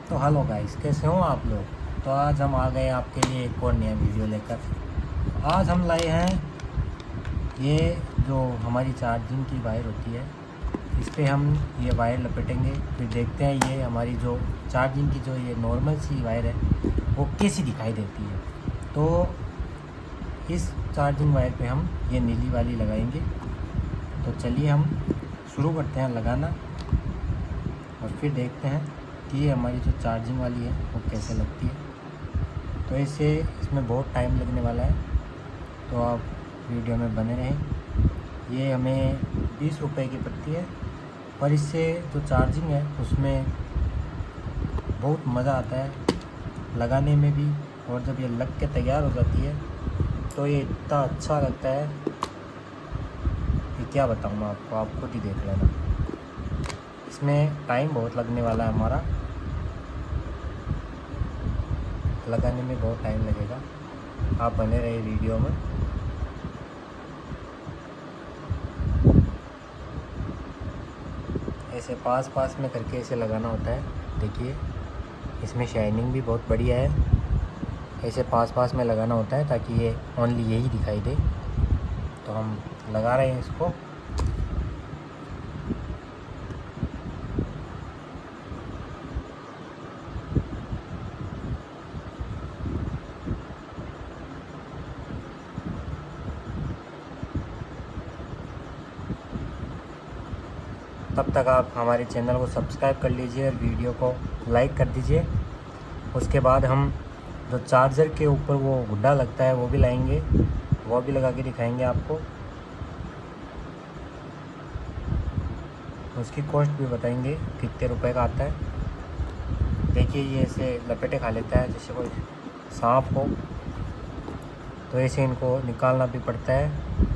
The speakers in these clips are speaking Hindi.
तो हेलो गाइस, कैसे हो आप लोग। तो आज हम आ गए आपके लिए एक और नया वीडियो लेकर। आज हम लाए हैं ये जो हमारी चार्जिंग की वायर होती है, इस पे हम ये वायर लपेटेंगे। फिर देखते हैं ये हमारी जो चार्जिंग की जो ये नॉर्मल सी वायर है वो कैसी दिखाई देती है। तो इस चार्जिंग वायर पे हम ये नीली वाली लगाएंगे। तो चलिए हम शुरू करते हैं लगाना और फिर देखते हैं कि ये हमारी जो चार्जिंग वाली है वो कैसे लगती है। तो इसमें बहुत टाइम लगने वाला है, तो आप वीडियो में बने रहें। ये हमें 20 रुपए की पड़ती है, पर इससे जो चार्जिंग है उसमें बहुत मज़ा आता है लगाने में भी। और जब ये लग के तैयार हो जाती है तो ये इतना अच्छा लगता है कि क्या बताऊँ मैं आपको, आप खुद ही देख लेना। इसमें टाइम बहुत लगने वाला है हमारा, लगाने में बहुत टाइम लगेगा। आप बने रहे वीडियो में। ऐसे पास पास में करके इसे लगाना होता है। देखिए इसमें शाइनिंग भी बहुत बढ़िया है। ऐसे पास पास में लगाना होता है ताकि ये ओनली यही दिखाई दे। तो हम लगा रहे हैं इसको। तब तक आप हमारे चैनल को सब्सक्राइब कर लीजिए और वीडियो को लाइक कर दीजिए। उसके बाद हम जो चार्जर के ऊपर वो गुड्डा लगता है वो भी लाएंगे, वो भी लगा के दिखाएंगे आपको। उसकी कॉस्ट भी बताएंगे कितने रुपए का आता है। देखिए ये ऐसे लपेटे खा लेता है जैसे कोई सांप हो, तो ऐसे इनको निकालना भी पड़ता है।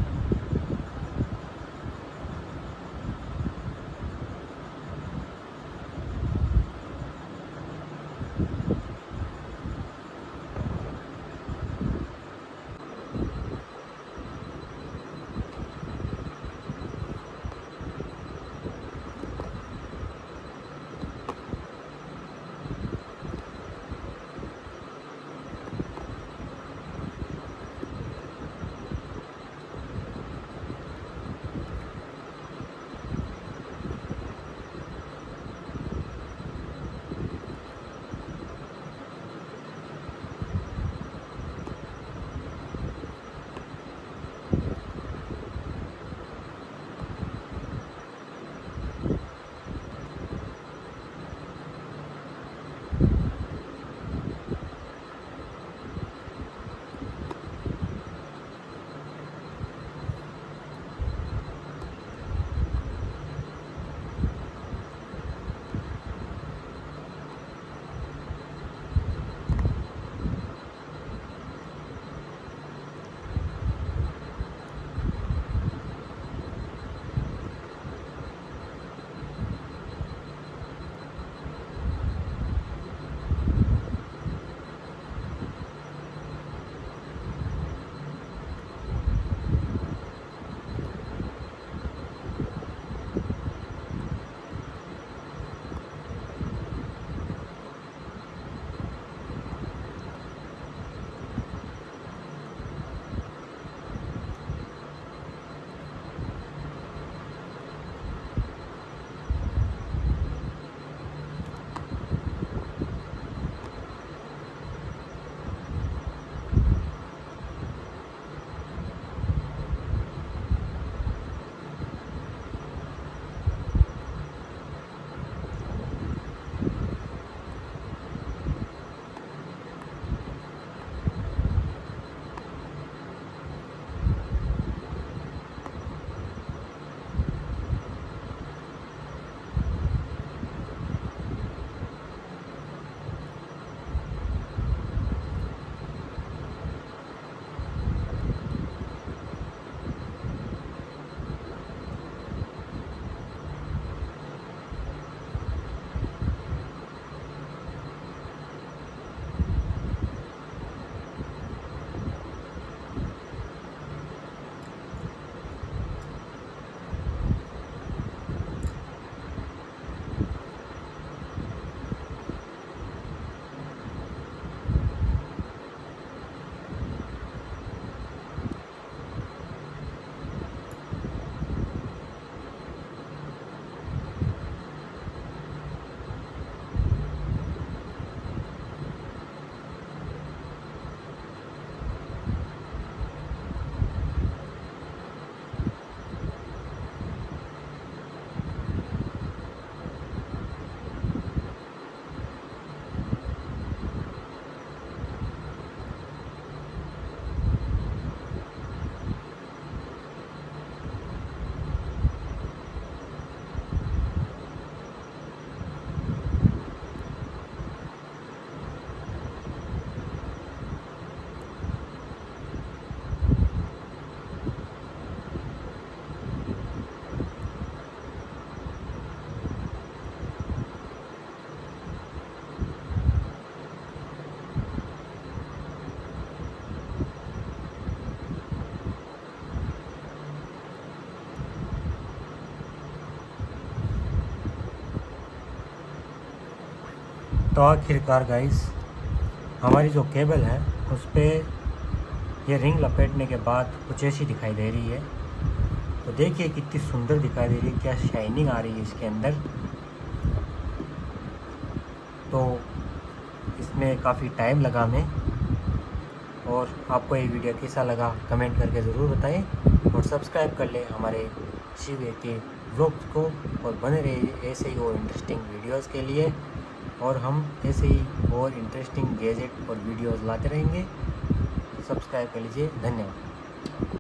तो आखिरकार गाइस हमारी जो केबल है उस पर ये रिंग लपेटने के बाद कुछ ऐसी दिखाई दे रही है। तो देखिए कितनी सुंदर दिखाई दे रही है, क्या शाइनिंग आ रही है इसके अंदर। तो इसमें काफ़ी टाइम लगा हमें, और आपको ये वीडियो कैसा लगा कमेंट करके ज़रूर बताएं, और सब्सक्राइब कर लें हमारे शिव के व्लॉग्स को, और बने रहिए ऐसे ही और इंटरेस्टिंग वीडियोस के लिए। और हम ऐसे ही और इंटरेस्टिंग गैजेट और वीडियोस लाते रहेंगे। सब्सक्राइब कर लीजिए। धन्यवाद।